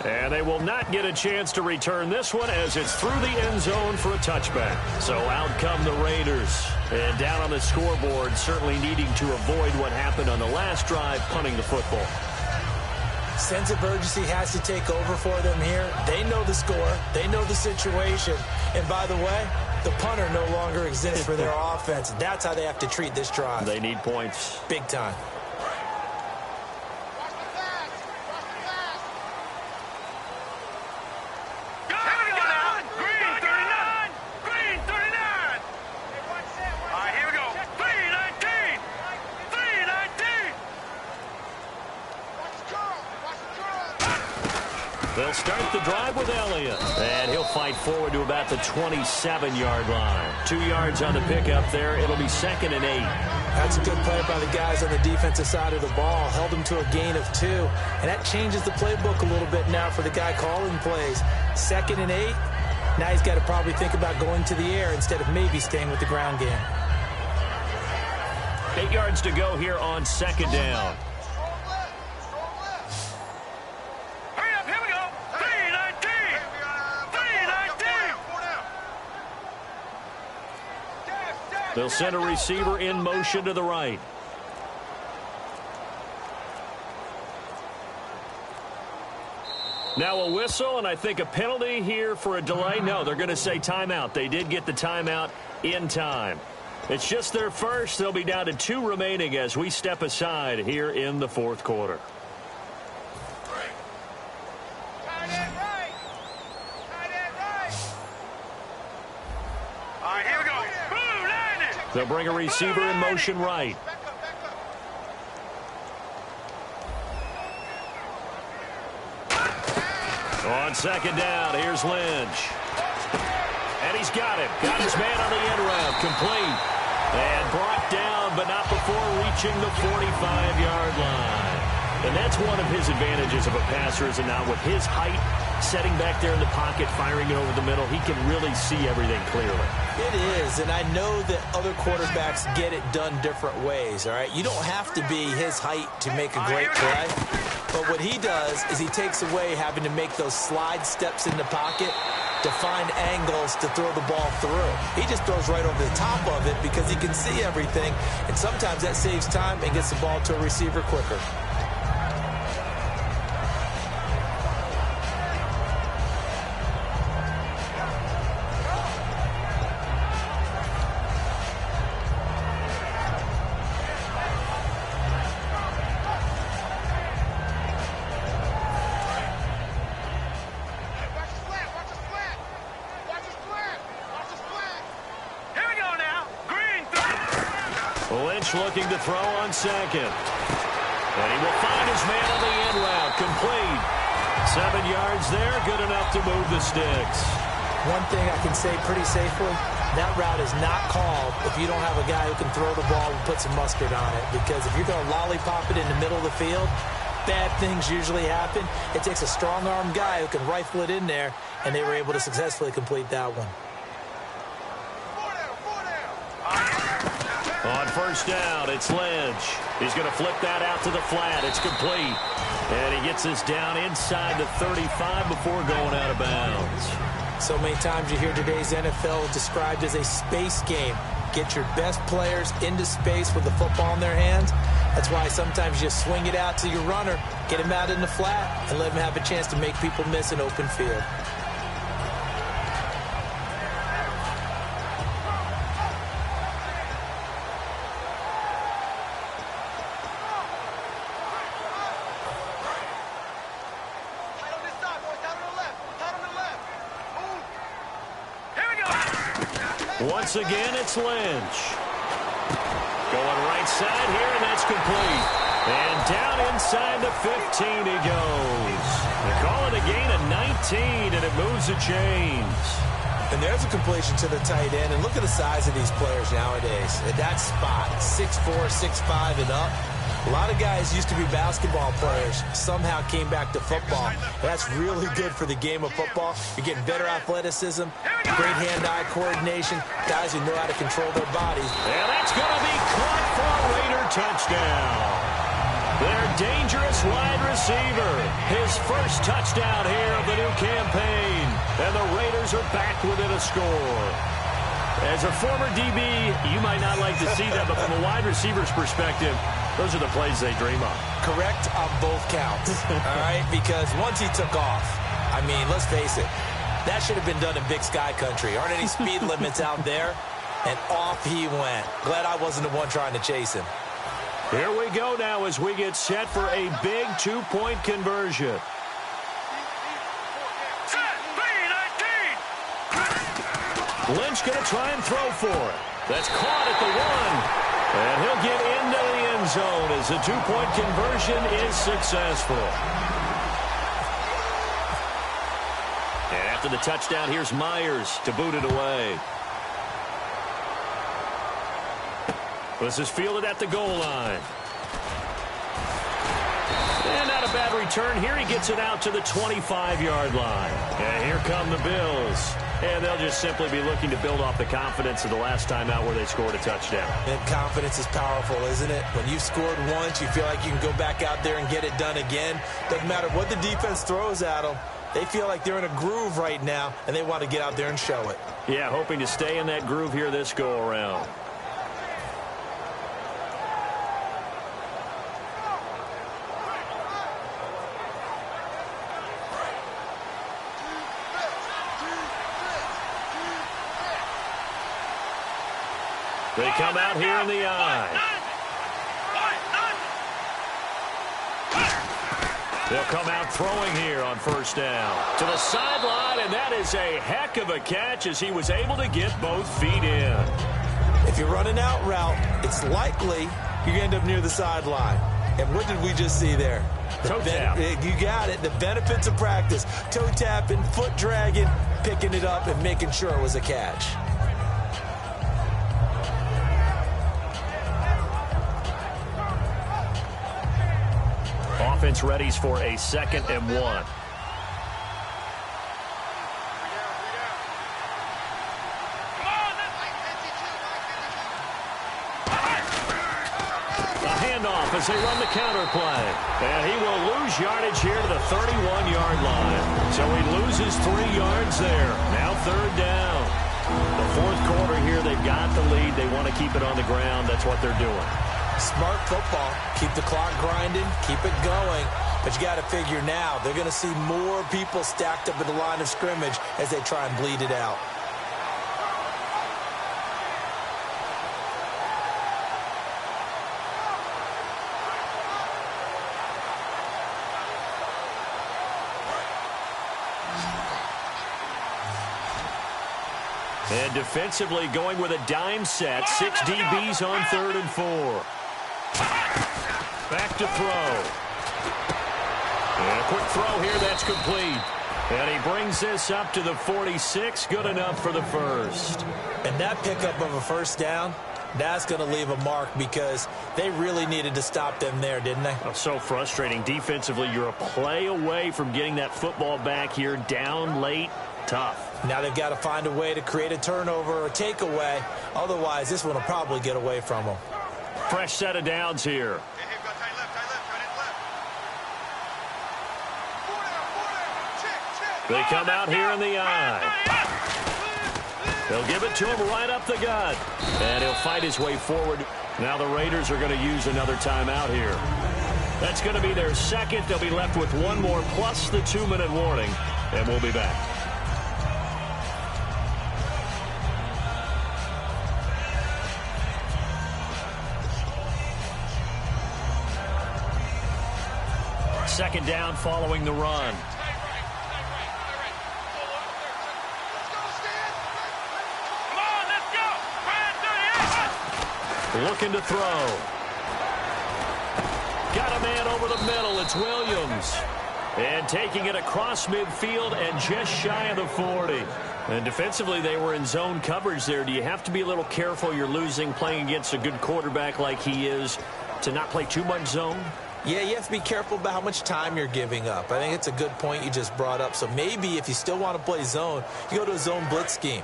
And they will not get a chance to return this one as it's through the end zone for a touchback. So out come the Raiders. And down on the scoreboard, certainly needing to avoid what happened on the last drive, punting the football. Sense of urgency has to take over for them here. They know the score. They know the situation. And by the way, the punter no longer exists for their offense. That's how they have to treat this drive. They need points. Big time. They'll start the drive with Elliott. And he'll fight forward to about the 27-yard line. 2 yards on the pickup there. It'll be 2nd and 8. That's a good play by the guys on the defensive side of the ball. Held him to a gain of 2. And that changes the playbook a little bit now for the guy calling plays. 2nd and 8. Now he's got to probably think about going to the air instead of maybe staying with the ground game. 8 yards to go here on 2nd down. They'll send a receiver in motion to the right. Now a whistle, and I think a penalty here for a delay. No, they're going to say timeout. They did get the timeout in time. It's just their first. They'll be down to 2 remaining as we step aside here in the 4th quarter. They'll bring a receiver in motion right. On 2nd down, here's Lynch. And he's got him. Got his man on the end route. Complete. And brought down, but not before reaching the 45-yard line. And that's one of his advantages of a passer, is now with his height, setting back there in the pocket, firing it over the middle, he can really see everything clearly. It is, and I know that other quarterbacks get it done different ways, all right? You don't have to be his height to make a great play, but what he does is he takes away having to make those slide steps in the pocket to find angles to throw the ball through. He just throws right over the top of it because he can see everything, and sometimes that saves time and gets the ball to a receiver quicker. Looking to throw on 2nd. And he will find his man on the end route. Complete. 7 yards there. Good enough to move the sticks. One thing I can say pretty safely, that route is not called if you don't have a guy who can throw the ball and put some mustard on it. Because if you're going to lollipop it in the middle of the field, bad things usually happen. It takes a strong-armed guy who can rifle it in there, and they were able to successfully complete that one. On 1st down, it's Lynch. He's going to flip that out to the flat. It's complete. And he gets us down inside the 35 before going out of bounds. So many times you hear today's NFL described as a space game. get your best players into space with the football in their hands. That's why sometimes you swing it out to your runner, get him out in the flat, and let him have a chance to make people miss an open field. Once again, it's Lynch. Going right side here, and that's complete. And down inside the 15 he goes. They call it a gain of 19, and it moves the chains. And there's a completion to the tight end. And look at the size of these players nowadays. At that spot, 6'4", 6'5", and up. A lot of guys used to be basketball players, somehow came back to football. That's really good for the game of football. You're getting better athleticism, great hand-eye coordination, guys who know how to control their bodies. And that's going to be caught for a Raider touchdown. Their dangerous wide receiver, his first touchdown here of the new campaign. And the Raiders are back within a score. As a former DB, you might not like to see that, but from a wide receiver's perspective, those are the plays they dream of. Correct on both counts, all right? Because once he took off, I mean, let's face it, that should have been done in Big Sky country. Aren't any speed limits out there? And off he went. Glad I wasn't the one trying to chase him. Here we go now as we get set for a big two-point conversion. Lynch going to try and throw for it. That's caught at the 1. And he'll get into the end zone as the two-point conversion is successful. And after the touchdown, here's Myers to boot it away. This is fielded at the goal line. And not a bad return here. He gets it out to the 25-yard line. And here come the Bills. And they'll just simply be looking to build off the confidence of the last time out where they scored a touchdown. And confidence is powerful, isn't it? When you've scored once, you feel like you can go back out there and get it done again. Doesn't matter what the defense throws at them. They feel like they're in a groove right now, and they want to get out there and show it. Yeah, hoping to stay in that groove here this go-around. They come out here in the eye. They'll come out throwing here on first down. To the sideline, and that is a heck of a catch as he was able to get both feet in. If you're running out route, it's likely you end up near the sideline. And what did we just see there? Toe tap. You got it. The benefits of practice. Toe tapping, foot dragging, picking it up, and making sure it was a catch. Offense readies for a 2nd and 1. Handoff as they run the counter play. And he will lose yardage here to the 31-yard line. So he loses 3 yards there. Now 3rd down. The 4th quarter here, they've got the lead. They want to keep it on the ground. That's what they're doing. Smart football. Keep the clock grinding. Keep it going. But you got to figure now, they're going to see more people stacked up at the line of scrimmage as they try and bleed it out. And defensively going with a dime set. 6 DBs on 3rd and 4. Back to throw. And a quick throw here, that's complete. And he brings this up to the 46. Good enough for the first. And that pickup of a first down, that's going to leave a mark because they really needed to stop them there, didn't they? Oh, so frustrating. Defensively, you're a play away from getting that football back here. Down late, tough. Now they've got to find a way to create a turnover or takeaway. Otherwise, this one will probably get away from them. Fresh set of downs here. They come out here in the eye. They'll give it to him right up the gut. And he'll fight his way forward. Now the Raiders are going to use another timeout here. That's going to be their second. They'll be left with one more plus the 2-minute warning. And we'll be back. Second down following the run. Looking to throw. Got a man over the middle. It's Williams. And taking it across midfield and just shy of the 40. And defensively, they were in zone coverage there. Do you have to be a little careful? You're losing playing against a good quarterback like he is to not play too much zone? Yeah, you have to be careful about how much time you're giving up. I think it's a good point you just brought up. So maybe if you still want to play zone, you go to a zone blitz scheme.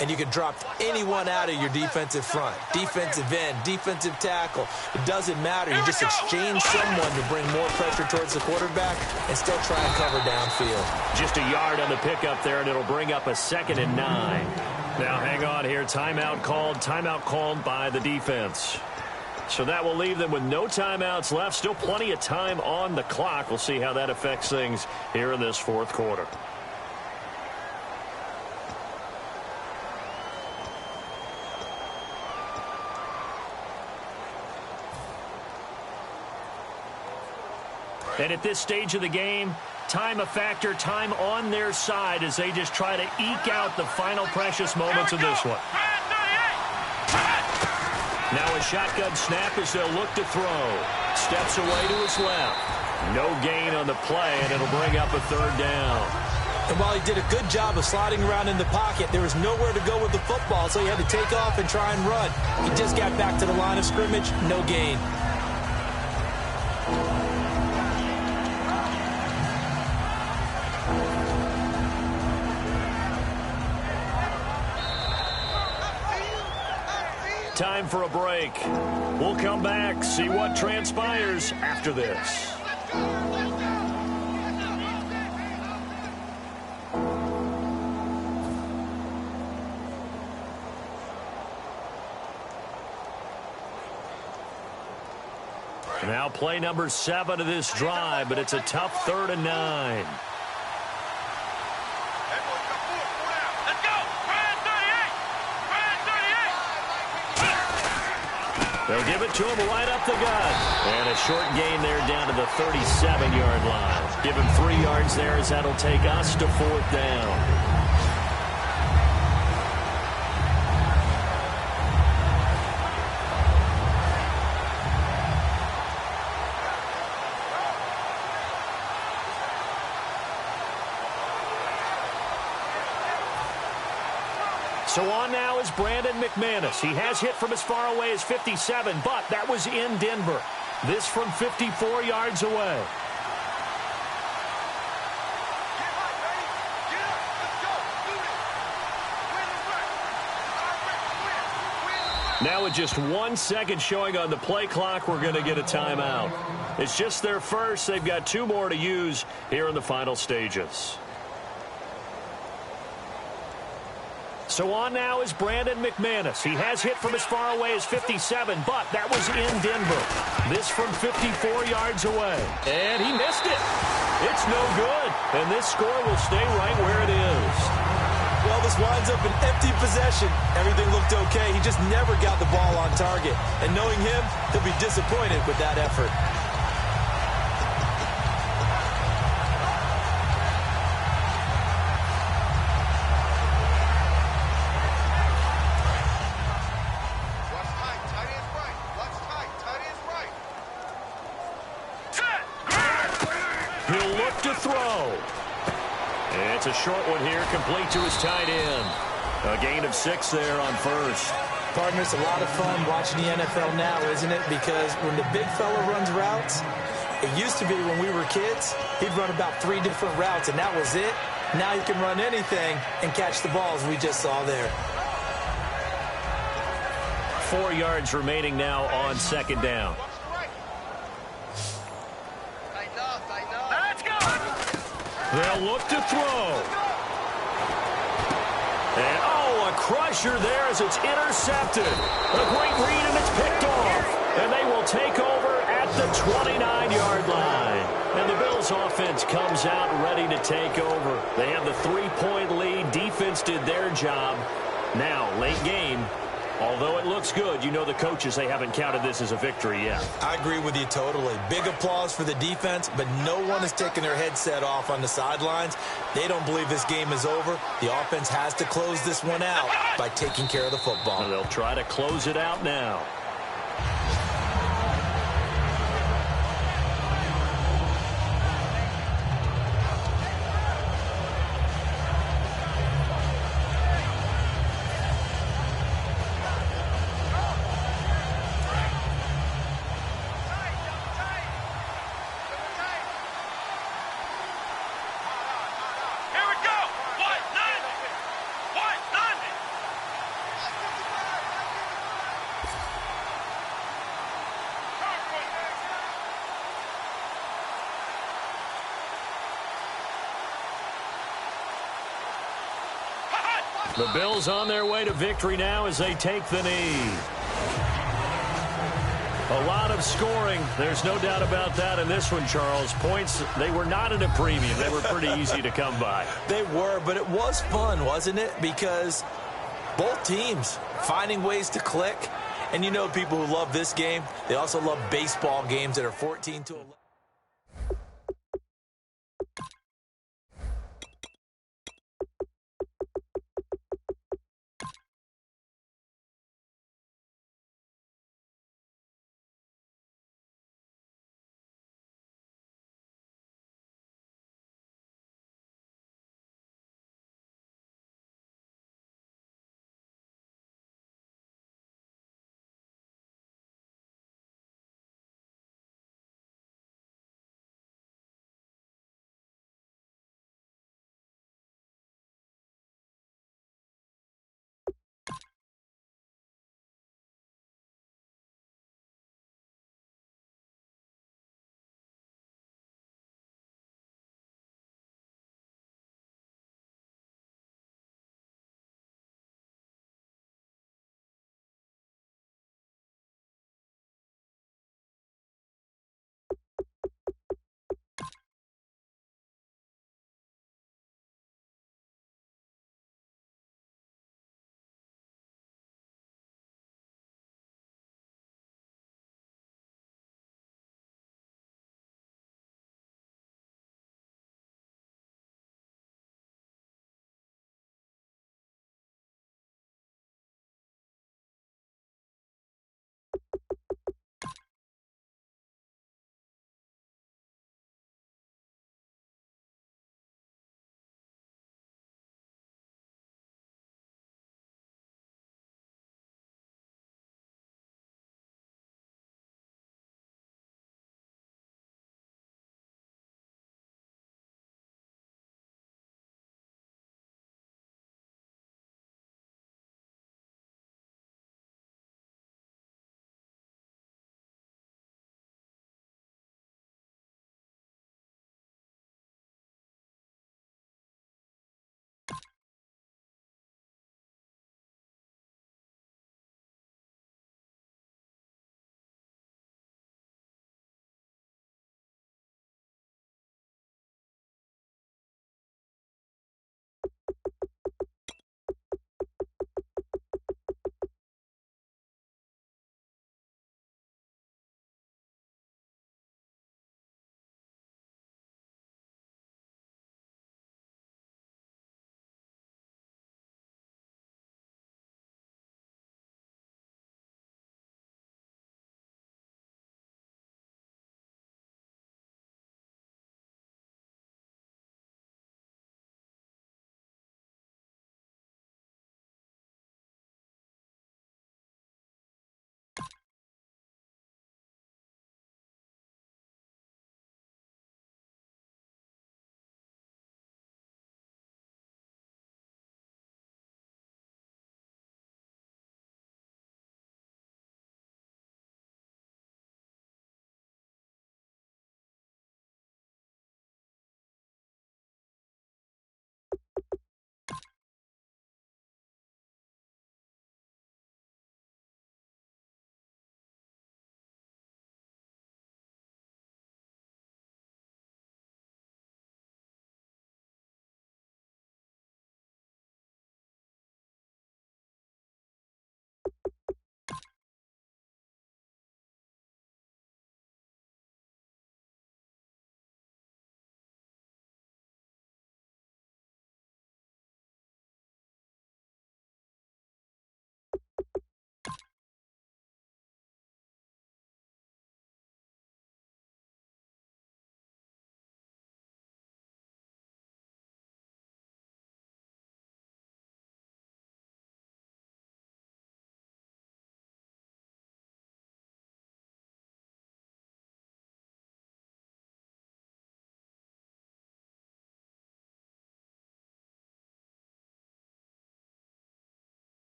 And you can drop anyone out of your defensive front, defensive end, defensive tackle. It doesn't matter. You just exchange someone to bring more pressure towards the quarterback and still try and cover downfield. Just a yard on the pickup there, and it'll bring up a 2nd and 9. Now hang on here. Timeout called by the defense. So that will leave them with no timeouts left. Still plenty of time on the clock. We'll see how that affects things here in this fourth quarter. And at this stage of the game, time a factor, time on their side as they just try to eke out the final precious moments of this one. Now a shotgun snap as they'll look to throw. Steps away to his left. No gain on the play, and it'll bring up a 3rd down. And while he did a good job of sliding around in the pocket, there was nowhere to go with the football, so he had to take off and try and run. He just got back to the line of scrimmage, no gain. Time for a break. We'll come back, see what transpires after this. Now play number 7 of this drive, but it's a tough 3rd and 9. They'll give it to him right up the gut. And a short gain there down to the 37-yard line. Give him 3 yards there as that'll take us to 4th down. So on now is Brandon McManus. He has hit from as far away as 57, but that was in Denver. This from 54 yards away. Now with just 1 second showing on the play clock, we're going to get a timeout. It's just their first. They've got 2 more to use here in the final stages. So on now is Brandon McManus. He has hit from as far away as 57, but that was in Denver. This from 54 yards away. And he missed it. It's no good. And this score will stay right where it is. Well, this winds up an empty possession. Everything looked okay. He just never got the ball on target. And knowing him, he'll be disappointed with that effort. He'll look to throw. And it's a short one here, complete to his tight end. A gain of 6 there on first. Partner, it's a lot of fun watching the NFL now, isn't it? Because when the big fella runs routes, it used to be when we were kids, he'd run about 3 different routes, and that was it. Now he can run anything and catch the balls we just saw there. 4 yards remaining now on 2nd down. They'll look to throw. And, oh, A crusher there as it's intercepted. A great read, and it's picked off. And they will take over at the 29-yard line. And the Bills offense comes out ready to take over. They have the 3-point lead. Defense did their job. Now, late game. Although it looks good, you know the coaches, they haven't counted this as a victory yet. I agree with you totally. Big applause for the defense, but no one is taking their headset off on the sidelines. They don't believe this game is over. The offense has to close this one out by taking care of the football. And they'll try to close it out now. The Bills on their way to victory now as they take the knee. A lot of scoring. There's no doubt about that in this one, Charles. Points, they were not at a premium. They were pretty easy to come by. They were, but it was fun, wasn't it? Because both teams finding ways to click. And you know people who love this game, they also love baseball games that are 14-11.